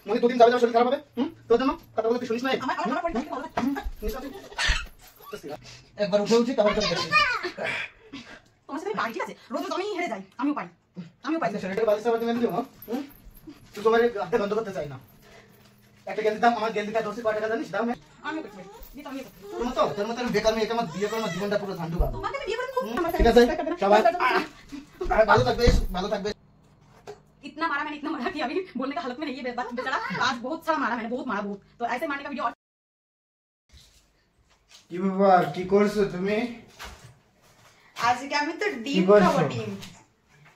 মানে দুদিন যাবে শরীর খারাপ হবে। তোর জন্য কথা বলে তুই শুনিস না। একবার উঠে উঠি তারপর তোকে দেখি। তোমার সাথে পারি ঠিক আছে, রোজ রোজ আমি হেরে যাই, আমিও পারি। শরীরটা বালিশটা বাতি মেনে দিও। তুই তোমার হাতে বন্ধ করতে চাই না। একটা গেঞ্জির দাম, আমার গেঞ্জিটা ধরছি কয় টাকা জানিস? দাম আমি করতে পারি। তোর মতো বেকার মেয়েকে আমার বিয়ে করে আমার জীবনটা পুরো ঝান্ডু পাবো। তোমাকে বিয়ে করে খুব ঠিক আছে সবাই ভালো থাকবে, ভালো থাকবে। इतना मारा कि अभी बोलने का हालत में नहीं है बेचारा। आज बहुत सारा मारा मैंने, बहुत मारा बहुत। तो ऐसे मारने का वीडियो। কি ব্যাপার, কি করছো তুমি? আজকে আমি তো ডিম খাবো। ডিম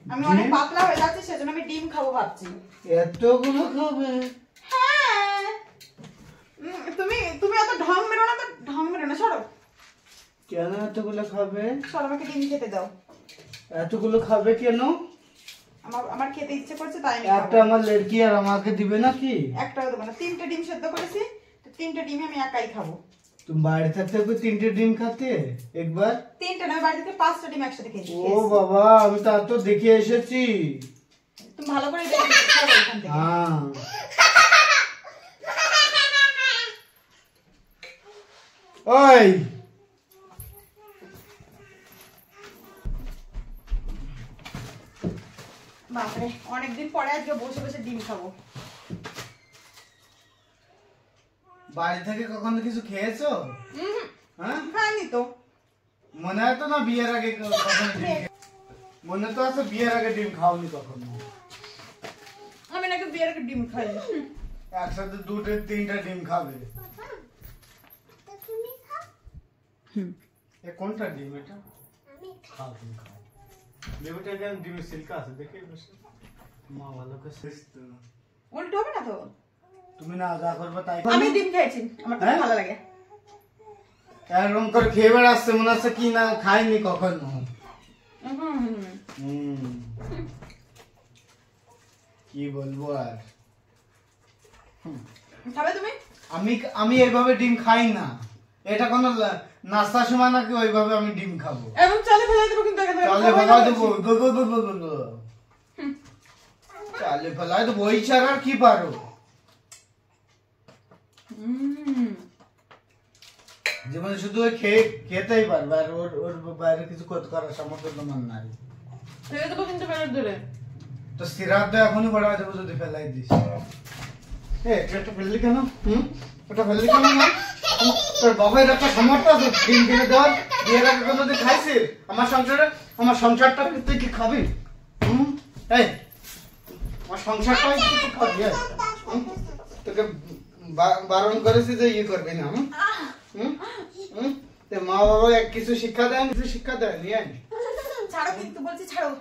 আমি অনেক পাতলা হয়ে যাচ্ছি, সেজন্য আমি ডিম খাবো ভাবছি। এতগুলো খাবে? হ্যাঁ। তুমি এত ঢং মেরো না, তো ঢং মেরো না, সরো। কেন এতগুলো খাবে? সরো, আমাকে ডিম খেতে দাও। এতগুলো খাবে কেন? আমার খেতে ইচ্ছে করছে তাই আমি একটা আমার লড়কি আর আমাকে দিবে নাকি? একটাও দেবো না। 3টে ডিম সেদ্ধ করেছি, তো 3টে ডিম আমি একাই খাবো। তুমি বাইরে থাকতে 3টে ডিম খাতে একবার? 3টে না, বাড়ি থেকে 5টা ডিম একসাথে খেয়েছি। ও বাবা, আমি তো আর তো দেখে এসেছি। তুমি ভালো করে দেখো এখান থেকে। হ্যাঁ ওই বাপরে, অনেকদিন পরে আজকে বসে বসে ডিম খাবো। বাড়ি থেকে কখনো কিছু খেয়েছো? হ্যাঁ খাইনি তো। মনে হয় তো না বিয়ের আগে কখনো ডিম মনে তো আছে বিয়ের আগে ডিম খাওনি কখনো? আমি নাকি বিয়ের আগে ডিম খাই। একসাথে 2-3টা ডিম খাবে। এ কোনটা ডিম এটা? খাও তুমি খাও। বেবিটা যেন ডিমের সিল্কা আছে দেখে বসে। মা ভালো করে সুস্থ। উল্টো হবে না তো? তুমি না যা করবে তাই। আমি ডিম খেয়েছি, আমার তো ভালো লাগে। এরকম করে খেয়ে বেড়াচ্ছে, মনে হচ্ছে কি না খাইনি কখনো। কি বলবো আর। খাবে তুমি? আমি এইভাবে ডিম খাই না। এটা কোন নাস্তার সময় নাকি ওইভাবে আমি ডিম খাবো? এবং চালে ফেলাই দেবো কিন্তু এখানে। চালে ফেলাই দেবো? চালে ফেলাই দেবো, ওই ছাড়া আর কি পারো? জীবনে শুধু ওই খেতেই পারবে, আর ওর বাইরে কিছু করার সামর্থ্য তোমার নাই। ফেলে দেবো কিন্তু ফেরত ধরে। তো সিরাপ এখনই বাড়াই দেবো যদি ফেলাই দিস। এটা ফেললি কেন? ওটা ফেললি কেন না? তোর বাবার একটা সামর্থ্য আছে ডিম কিনে দেওয়ার? বিয়ের আগে কোনোদিন খাইছিস? আমার সংসারটা তুই কি খাবি? এই আমার সংসারটা তুই খাবি? তোকে বারণ করেছি যে ইয়ে করবি না। মা বাবা কিছু শিক্ষা দেয়, কিছু শিক্ষা দেয় নি। ছাড়ো কিন্তু বলছি, ছাড়ো।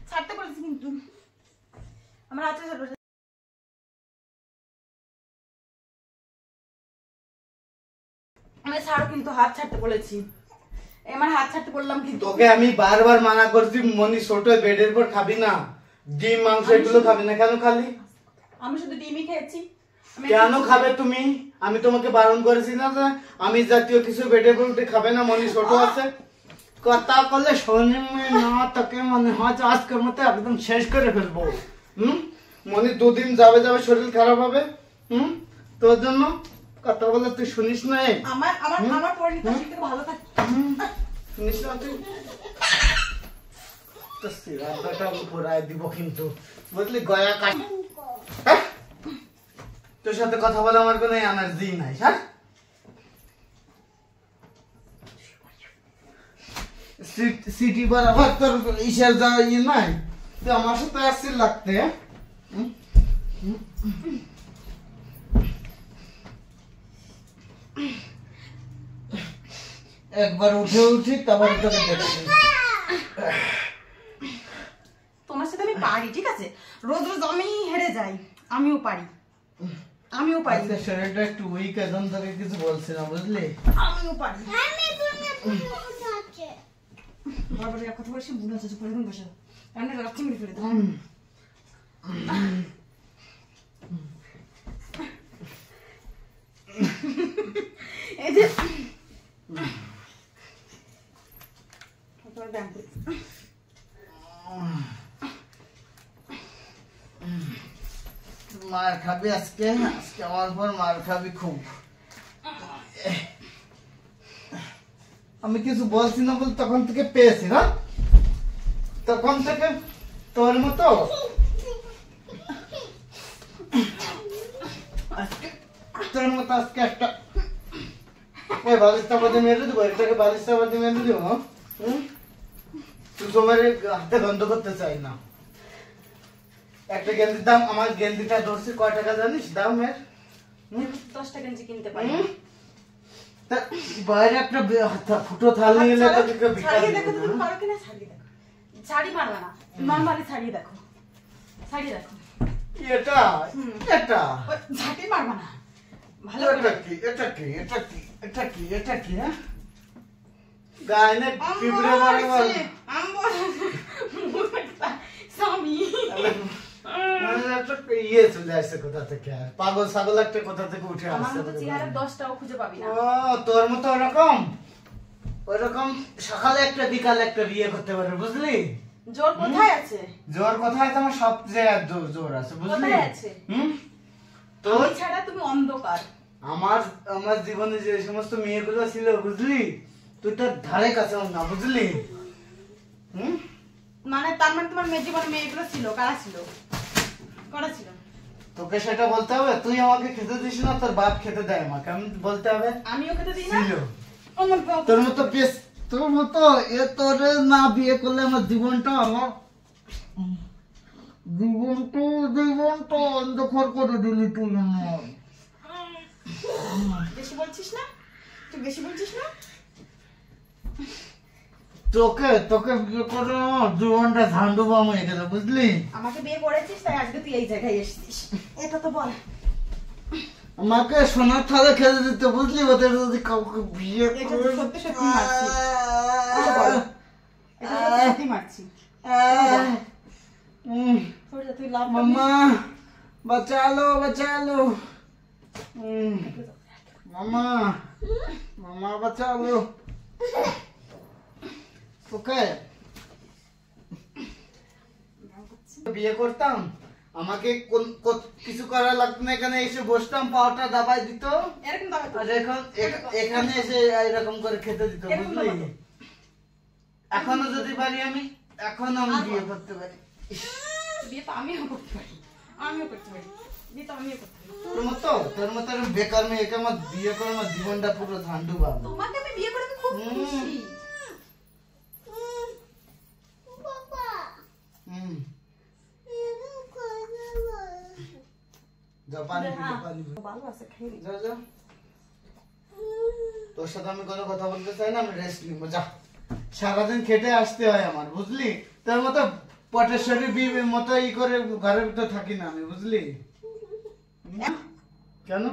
ছাড়তে বলছি কিন্তু আমার হাতে ছাড়ো। আমি ছাড়ো কিন্তু, হাত ছাড়তে বলেছি। আমার হাত ছাড়তে বললাম কিন্তু। তোকে আমি বারবার মানা করছি মনি ছোট বেডের পর খাবি না, ডিম মাংস এগুলো খাবি না। কেন খালি? আমি শুধু ডিমই খেয়েছি। কেন খাবে তুমি? আমি তোমাকে বারণ করেছি না যে আমি জাতীয় কিছু বেডের পর উঠে খাবে না, মনি ছোট আছে। কথা বললে শোনে না, তোকে মনে হয় আজকের মতো একদম শেষ করে ফেলবো। মনি 2 দিন যাবে শরীর খারাপ হবে। তোর জন্য কথা বলে তুই শুনিস না? আমার পরিণীতা থেকে ভালো থাকে। শুনিস না তুই? তো সিরাপটা পুরাই দিব কিন্তু, বুঝলি? গয়া কাট। তোর সাথে কথা বলে আমার কোনো এনার্জি নাই। হ্যাঁ, সিটি বরাবর তোর ইশার যাওয়া ইয়ে নাই। তুই আমার সাথে আসছিস লাগতে। একবার উঠে উঠি তারপরে তোকে দেখছি। তোমার সাথে আমি পারি ঠিক আছে, রোজ রোজ আমি হেরে যাই, আমিও পারি। শরীরটা একটু উইক, এখন তোকে কিছু বলছি না, বুঝলি? আমিও পারি। বারবার এক কথা বলছি, বুড়ো আছে পরে বসে রান্না রাখছি মেরে ফেলে দাও। এই যে তোমার ব্যায়াম করি। মার খাবি আজকে আমার পর মার খাবি খুব। আমি কিছু বলছি না বল, তখন থেকে পেয়েছি না, তখন থেকে তোর মতো আজকে একটা বালিশটা বাদে মেরে দেবো, এটাকে বালিশটা বাদে মেরে দেবো। তুই তোমার হাতে বন্ধ করতে চাই না। একটা গেঞ্জির দাম, আমার গেঞ্জিটা ধরছি কয় টাকা জানিস দাম এর? 10টা গেঞ্জি কিনতে পারি। বাইরে একটা ফুটো থাল নিয়ে এলে তোকে শাড়ি দেখো, তুমি পারো কিনা শাড়ি দেখো। শাড়ি পারবে না, নরমালি শাড়ি দেখো, শাড়ি দেখো। এটা এটা ঝাঁটি পারবে না। ভালো এটা কি এটা কি এটা কি এটা কি এটা কি? হ্যাঁ গায়নে পিঁপড়ে মারে মারে স্বামী ইয়ে চলে আসছে কোথা থেকে, আর পাগল ছাগল একটা কোথা থেকে উঠে আমার আসছে। মতো চেহারা 10টাও খুঁজে পাবি না। ও তোর মতো ওরকম সকালে একটা বিকালে একটা বিয়ে করতে পারবে, বুঝলি? জোর কোথায় আছে? জোর কোথায়? তোমার সব জায়গায় জোর আছে, বুঝলি? কোথায় আছে? তোর ছাড়া তুমি অন্ধকার। আমার জীবনে যে সমস্ত মেয়েগুলো ছিল, বুঝলি, তুই তার ধারে কাছে না, বুঝলি? মানে তার মানে তোমার মেয়ে জীবনে মেয়েগুলো ছিল, কারা ছিল? কারা ছিল? তোকে সেটা বলতে হবে? তুই আমাকে খেতে দিস না, তোর বাপ খেতে দেয় আমাকে, আমি বলতে হবে? আমিও খেতে দিই না। তোর মতো বেশ, তোর মতো তোর না বিয়ে করলে আমার জীবনটা অন্ধকার করে দিলি তুই। আমার বেশি বলছিস না, তুই বেশি বলছিস না। তোকে বিয়ে করে আমার জীবনটা ঝান্ডু বাম হয়ে গেল, বুঝলি? আমাকে বিয়ে করেছিস তাই আজকে তুই এই জায়গায় এসেছিস, এটা তো বল। আমাকে সোনার থালে খেতে দিতে, বুঝলি? ওদের যদি কাউকে বিয়ে এটা তো সত্যি সত্যি মারছি, এটা সত্যি মারছি। তুই লাভ মামা বাঁচালো মামা বাঁচালো। তোকে বিয়ে করতাম, আমাকে কিছু করা লাগতো না, এখানে এসে বসতাম, পাওয়াটা দাবাই দিত, এরকম দাবাই, আর এখন এখানে এসে এরকম করে খেতে দিত, বুঝলি? এখনো যদি পারি আমি বিয়ে করতে পারি। বিয়ে তো আমিও করতে পারি, বিয়ে তো আমিও করতে পারি। তোর মতো বেকার মেয়েকে আমার বিয়ে করে আমার জীবনটা পুরো ঝান্ডু বাবু। তোমাকে আমি বিয়ে করে খুব খুশি। তোর সাথে আমি কোনো কথা বলতে চাই না, আমি রেস্ট নিবো। যা, সারাদিন খেটে আসতে হয় আমার, বুঝলি? তোর মতো পটেশ্বরী বিবির মতো করে ঘরের ভিতর থাকি না আমি, বুঝলি? কেন?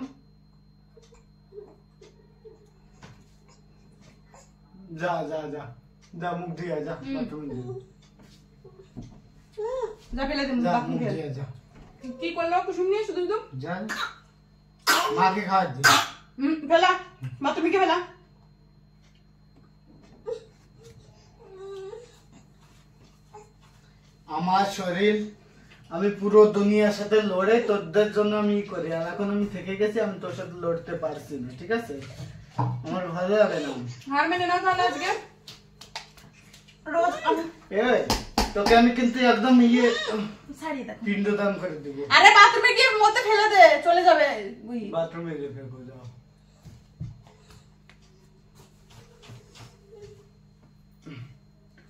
যা যা যা যা, মুখ দিয়ে যা, বাথরুমে যা, ফেলে দিন যা, বাথরুমে মুখ ফেলে। দিয়ে যা। কি করলো কুসুম নিয়ে শুধু শুধু? যা, মাকে খাওয়া দে। ফেলা, বাথরুমে কি ফেলা? আমার শরীর, আমি পুরো দুনিয়ার সাথে লড়ে তোদের জন্য আমি করি, আর এখন আমি থেকে গেছি, আমি তোর সাথে লড়তে পারছি না, ঠিক আছে? আমার ভালো লাগে না। হার মেনে নাও তাহলে আজকে রোজ তোকে আমি কিন্তু একদম ছাড়িয়ে দাও, পিণ্ডদান করে দিব। আরে বাথরুমে গিয়ে মধ্যে ফেলে দে, চলে যাবে। বাথরুমে গিয়ে ফেলবো, যাও।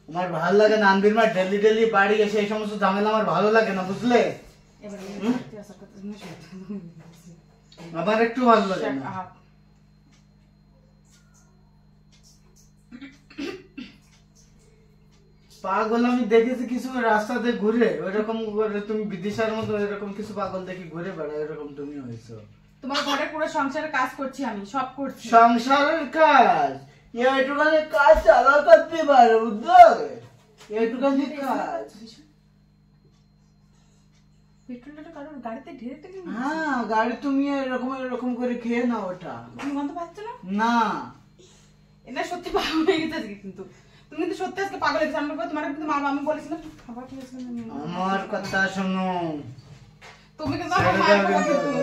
আমার ভালো লাগে না আনবির মা ডেলি বাড়ি এসে এই সমস্ত ঝামেলা আমার ভালো লাগে না, বুঝলে? আমার একটু ভালো লাগে না। পাগল আমি দেখেছি কিছু রাস্তাতে ঘুরে, ওইরকম তুমি বিদিশার মতো এরকম কিছু পাগল দেখি ঘুরে বেড়ায়, এরকম তুমি হয়েছো। তোমার ঘরে পুরো সংসারের কাজ করছি আমি, সব করছি। সংসারের কাজ? এইটুখানি কাজ চালা করতে পারে, বুঝলো? এইটুখানি কাজ। পেট্রোলটা কারোর গাড়িতে ঢেলে টেলে? হ্যাঁ, গাড়ি তুমি এরকম করে খেয়ে নাও ওটা। তুমি গন্ধ পাচ্ছ না? না, এটা সত্যি পাগল হয়ে গেছে আজকে, কিন্তু তুমি কিন্তু সত্যি আজকে পাগল হয়ে গেছো। তোমার কিন্তু মা আমি বলেছিলাম খাবার ঠিক আছে। আমার কথা শোনো, তুমি কিন্তু আমার মায়ের কথা কিন্তু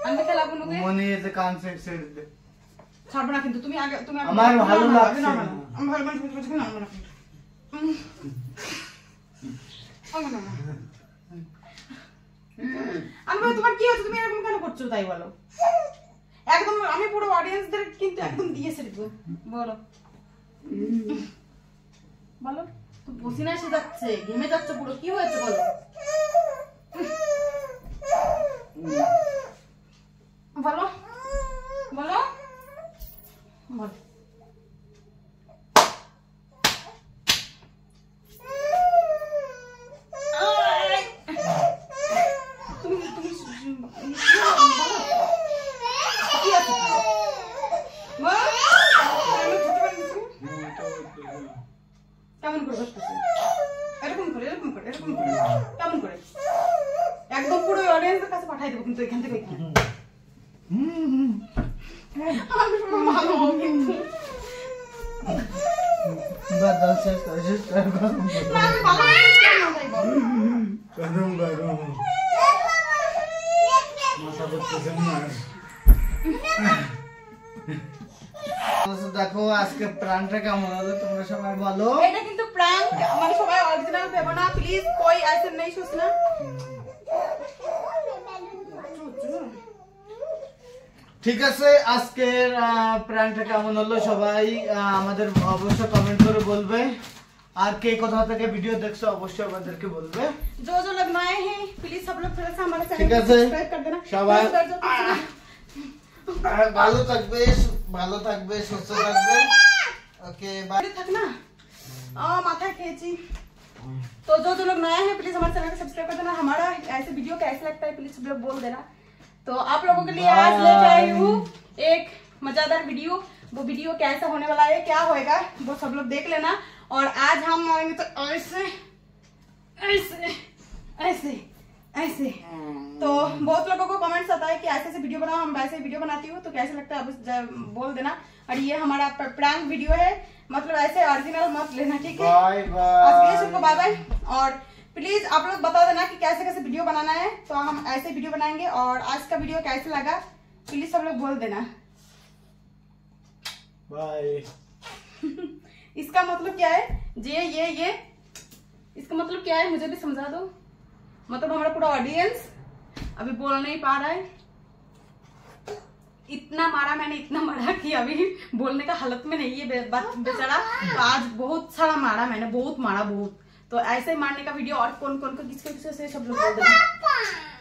আমি খেলাবো না মনে এসে কান সেট দে ছাড়বো না কিন্তু তুমি আগে আমার ভালো লাগছে না আমি ভালো লাগছে না না আমি তোমার কি হচ্ছে তুমি এরকম কেন করছো তাই বলো একদম আমি পুরো অডিয়েন্সদের কিন্তু একদম দিয়েছি বলো বলো তো পসিনা এসে যাচ্ছে ঘেমে যাচ্ছে পুরো কি হয়েছে বলো বলো বলো বলো কেমন করে বসতেছে এরকম করে এরকম করে এরকম করে কেমন করে একদম পুরো অডিয়েন্সের কাছে পাঠাই দেবো কিন্তু এখান থেকে দেখো আজকে প্রাণটা কেমন হলো তোমরা সবাই বলো এটা কিন্তু প্র্যাঙ্ক মানে সবাই অরিজিনাল ভেবো না প্লিজ कोई ऐसे नहीं सोचना ঠিক আছে আজকের প্রাণটা কেমন হলো সবাই আমাদের অবশ্যই কমেন্ট করে বলবে আর কে কোথা থেকে ভিডিও দেখছো অবশ্যই আমাদেরকে বলবে जो जो लोग नए हैं प्लीज सब लोग थोड़ा सा हमारे चैनल ঠিক को আছে सब्सक्राइब कर देना সবাই ভালো থাকবে সুস্থ থাকবে ओके बाय थक ना माथा खींची तो जो जो लोग नए हैं प्लीज हमारे चैनल को सब्सक्राइब कर देना हमारा ऐसे वीडियो कैसा लगता है प्लीज सब लोग बोल देना तो आप लोगों के लिए आज लेके आई हूँ एक मजेदार वीडियो वो वीडियो कैसा होने वाला है क्या होएगा वो सब लोग देख लेना और आज हम आएंगे तो ऐसे ऐसे ऐसे ऐसे तो बहुत लोगों को कमेंट्स आता है कि ऐसे ऐसे वीडियो बनाओ हम वैसे वीडियो बनाती हूँ तो कैसे लगता है अब बोल देना और ये हमारा प्रैंक वीडियो है मतलब ऐसे ओरिजिनल मत लेना ठीक है बाय बाय आज के लिए सबको बाय बाय और प्लीज आप लोग बता देना कि कैसे कैसे वीडियो बनाना है तो हम ऐसे वीडियो बनाएंगे और आज का वीडियो कैसे लगा प्लीज सब लोग बोल देना बाय इसका मतलब क्या है ये इसका मतलब क्या है मुझे भी समझा दो मतलब हमारा पूरा ऑडियंस अभी बोल नहीं पा रहा है इतना मारा मैंने इतना मारा कि अभी बोलने का हालत में नहीं है बेचारा तो आज बहुत सारा मारा मैंने बहुत मारा बहुत तो ऐसे ही मारने का वीडियो और कौन कौन को किसके से सब लोग बोल देना